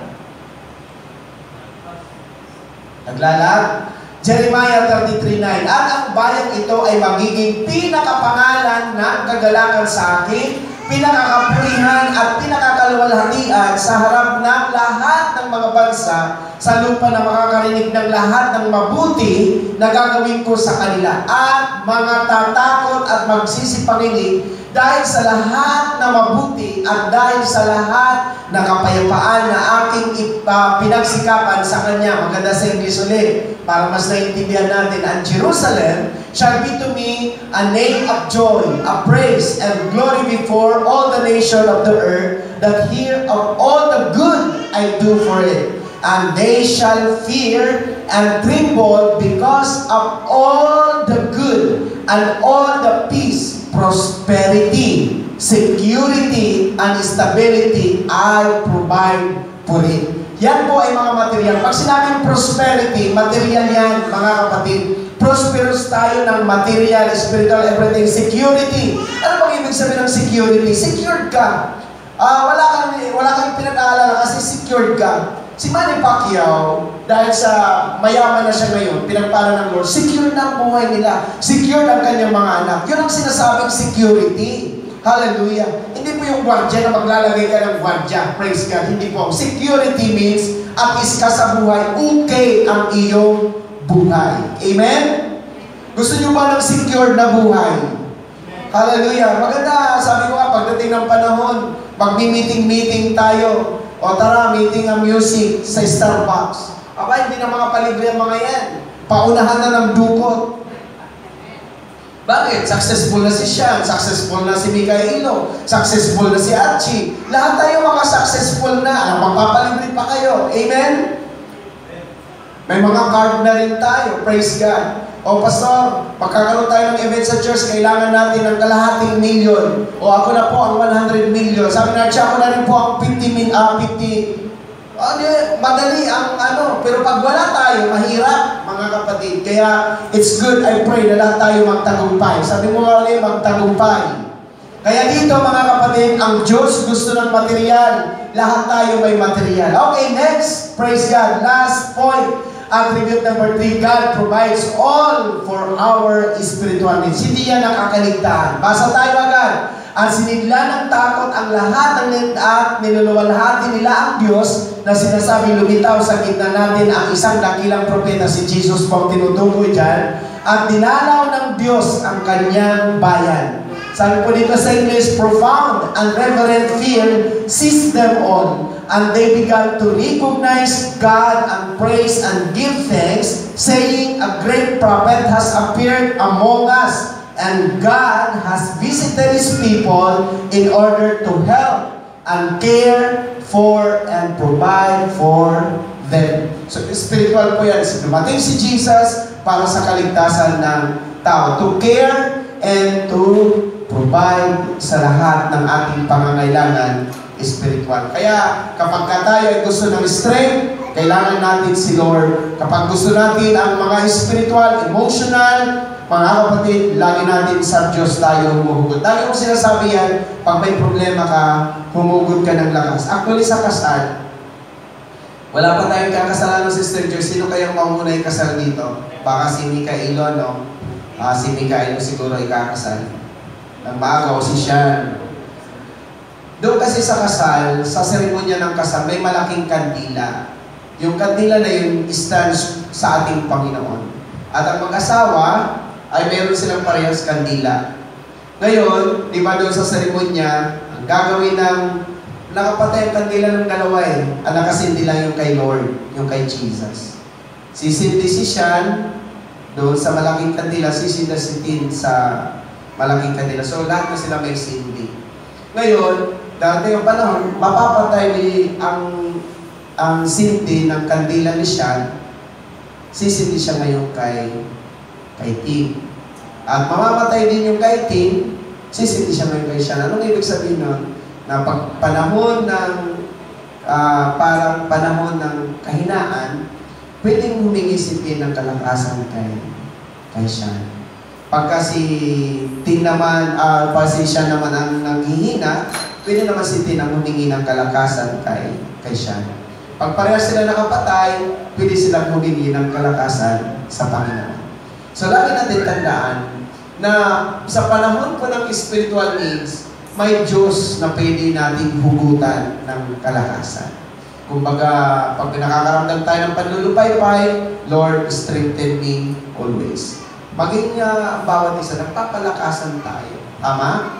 Naglalag? Jeremiah 33:9. At ang bayang ito ay magiging pinakapangalan ng kagalakan sa akin, pinakakapurihan at pinakakaluwalhatian sa harap ng lahat ng mga bansa sa lupa na makakarinig ng lahat ng mabuti na gagawin ko sa kanila. At mga tatakot at magsisipanginig dahil sa lahat na mabuti at dahil sa lahat na kapayapaan na aking pinagsikapan sa Kanya. Maganda sa English ulit, para mas naintindihan natin. And Jerusalem shall be to me a name of joy, a praise and glory before all the nation of the earth that hear of all the good I do for it. And they shall fear and tremble because of all the good and all the peace, prosperity, security, and stability I provide for it. Yan po ay mga material. Pag sinabing prosperity, material yan, mga kapatid. Prosperous tayo ng material, spiritual, everything. Security. Ano bang ibig sabihin ng security? Secured ka. Wala kang pinag-aalala kasi secured ka. Si Manny Pacquiao, dahil sa mayaman na siya ngayon, pinagpala ng Lord, secure na ang buhay nila. Secure ang kanyang mga anak. Yun ang sinasabing security. Hallelujah. Hindi po yung gwardiya na maglalagay ka ng gwardiya. Praise God. Hindi po. Security means, at is ka sa buhay, okay ang iyong buhay. Amen? Gusto nyo ba ng secure na buhay? Hallelujah. Maganda. Sabi ko nga, pagdating ng panahon, magmi-meeting-meeting tayo. O tara, meeting ang music sa Starbucks. Aba, hindi na mga palibre ang mga yan. Paunahan na ng dukot. Bakit? Successful na si Sean, successful na si Mikaelo, successful na si Archie. Lahat tayo mga successful na. Magpapalibre pa kayo. Amen? May mga card na rin tayo. Praise God. O Pastor, pagkakaroon tayo ng event sa church, kailangan natin ng kalahating milyon. O ako na po ang 100 million. Sabi na, ako na rin po ang 50 madali ang pero pag wala tayo, mahirap, mga kapatid. Kaya, it's good, I pray na lahat tayo magtagumpay. Sabi mo nga ulit, magtagumpay. Kaya dito, mga kapatid, ang Diyos gusto ng material. Lahat tayo may material. Okay, next. Praise God. Last point. Attribute number 3, God provides all for our spiritual needs. Hindi yan nakakaligtaan. Basa tayo agad. At sinigla ng takot ang lahat ng at niluluwalhati nila ang Diyos na sinasabi lumitaw sa gitna natin ang isang dakilang propeta, si Jesus po ang tinutukoy dyan, at dinalaw ng Diyos ang kanyang bayan. Sabi po dito sa English, profound and reverent fear seized them all, and they began to recognize God and praise and give thanks, saying, a great prophet has appeared among us, and God has visited His people in order to help and care for and provide for them. So spiritual po yan. Dumating si Jesus para sa kaligtasan ng tao. To care and to provide sa lahat ng ating pangangailangan spiritual. Kaya kapag tayo ay gusto ng strength, kailangan natin si Lord. Kapag gusto natin ang mga spiritual, emotional, mga kapatid, lagi natin sa Diyos tayo humuhugot. Lagi kong sinasabi yan, pag may problema ka, humugot ka ng lakas. Actually, sa kasal, wala pa tayong kakasalan ng Sister Joyce. Sino kayang mauna yung kasal dito? Baka si Mikaelo, no? Si Mikaelo siguro ay kakasal. Ang maaga o si Sean. Doon kasi sa kasal, sa seremonya ng kasal, may malaking kandila. Yung kandila na yun stands sa ating Panginoon. At ang mag-asawa, ay meron silang parehas kandila. Ngayon, di ba doon sa seremonya, ang gagawin ng nakapatay ang kandila ng dalawa ang nakasindi lang yung kay Lord, yung kay Jesus. Sisindi si Sean, doon sa malaking kandila, sisindi si Tin sa malaking kandila. So, lahat na sila may sindi. Ngayon, dati yung panahon, mapapatay ang sindi ng kandila ni Sean, sisindi siya ngayon kay Tin. At mamamatay din yung kay Tin, sisindi siya ngayon kay Sean. Anong ibig sabihin nun? Na pag panahon ng parang panahon ng kahinaan, pwedeng humingi si Tin ng kalakasan kay Sean. Pagka si Tin naman, si Sean naman ang nanghihina, pwede naman si Tin ang humingi ng kalakasan kay Sean. Pag parehas sila nakapatay, pwede silang humingi ng kalakasan sa Panginoon. So, lagi natin tandaan na sa panahon po ng spiritual needs, may Diyos na pwede nating hugutan ng kalakasan. Kumbaga, pag nakakaramdam tayo ng panlulupay-pay, Lord, strengthen me always. Maging bawat isa, nagpapalakasan tayo. Tama?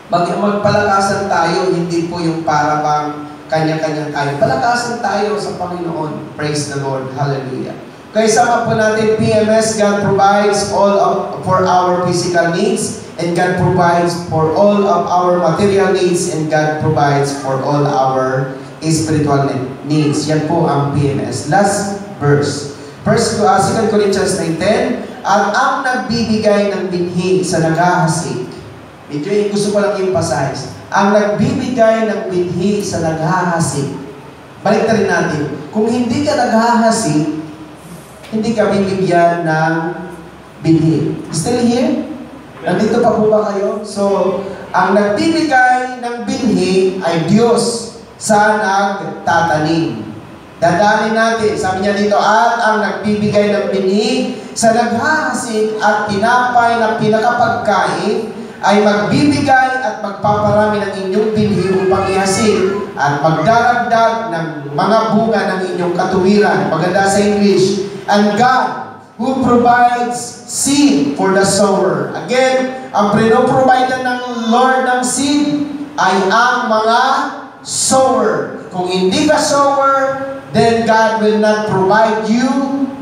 Magpalakasan tayo, hindi po yung para bang kanya-kanya tayo. Palakasan tayo sa Panginoon. Praise the Lord. Hallelujah. Kaya sama po natin, PMS, God provides for our physical needs, and God provides for all of our material needs, and God provides for all our spiritual needs. Yan po ang PMS. Last verse. 2 Corinthians 9:10, at ang nagbibigay ng binhi sa naghahasik. Medyo gusto ko lang emphasize. Ang nagbibigay ng binhi sa naghahasik. Balik na rin natin. Kung hindi ka naghahasik, hindi ka bibigyan ng binhi. Still here? Nandito pa po ba kayo? So, ang nagbibigay ng binhi ay Diyos sa nagtatanim. Dadalhin natin, sabi niya dito, at ang nagbibigay ng binhi sa naghahasik at tinapay na pinakapagkain ay magbibigay at magpaparami ng inyong binhi upang ihasik at magdaragdag ng mga bunga ng inyong katuwiran. Maganda sa English. And God, who provides seed for the sower. Again, ang pinoprovide ng Lord ng seed ay ang mga sower. Kung hindi ka sower, then God will not provide you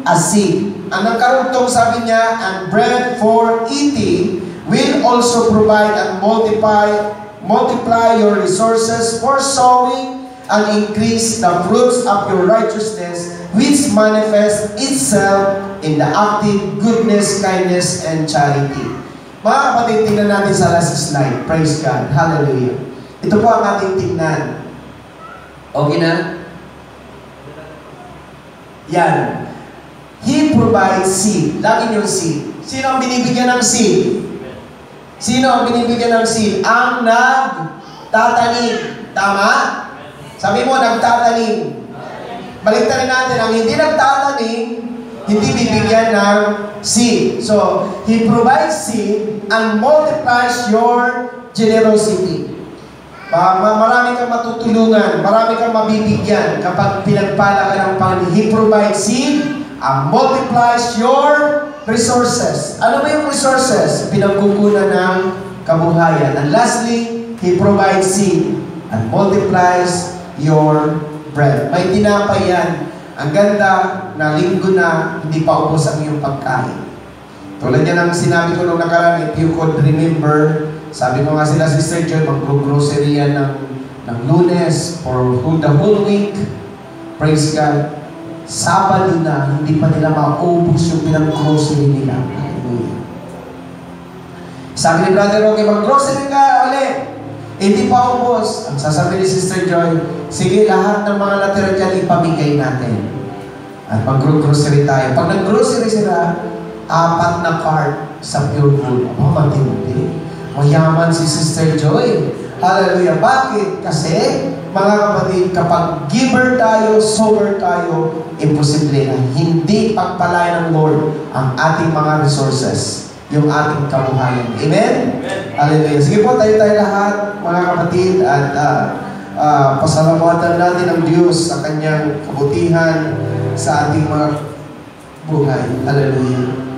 a seed. Ang nagkarugtong sabi niya, and bread for eating will also provide and multiply your resources for sowing and increase the fruits of your righteousness, which manifests itself in the active goodness, kindness, and charity. Mga kapatid, tingnan natin sa last slide. Praise God. Hallelujah. Ito po ang ating tingnan. Okay na? Yan. He provides seed. Lagi yung seed. Sino ang binibigyan ng seed? Sino ang binibigyan ng seed? Ang nagtatanim. Tama? Sabi mo, nagtatanim. Baliktarin natin, ang hindi nagtatanim, hindi bibigyan ng seed. So, He provides seed and multiplies your generosity. Marami kang matutulungan, marami kang mabibigyan kapag pinagpala ka ng Panginoon. He provides seed and multiplies your resources. Ano ba yung resources? Pinagkukunan ng kabuhayan. And lastly, He provides seed and multiplies your bread. May tinapay yan. Ang ganda na linggo na hindi pa ubos ang iyong pagkain. Tulad yan ang sinabi ko nung nakaraan, if you could remember, sabi ko nga sila, Sister Joy, mag-grocery yan ng Lunes for the whole week. Praise God. Sabado na, hindi pa nila maubos yung pinag-grocery nila. Hallelujah. Sabi ni Brother Roque, mag-grocery ka ulit. Hindi pa ubos. Ang sasabi ni Sister Joy, sige, lahat ng mga natira dyan, ipamigay natin. At mag-grocery tayo. Pag nag-grocery sila, 4 na cart sa pure food. Matindi. Mayaman si Sister Joy. Hallelujah. Bakit? Kasi, mga kapatid, kapag giver tayo, sower tayo, imposible na hindi pagpalain ng Lord ang ating mga resources, yung ating kabuhayan. Amen? Hallelujah. Sige po, tayo lahat, mga kapatid, at pasalamatan natin ang Diyos sa Kanyang kabutihan sa ating mga buhay. Hallelujah.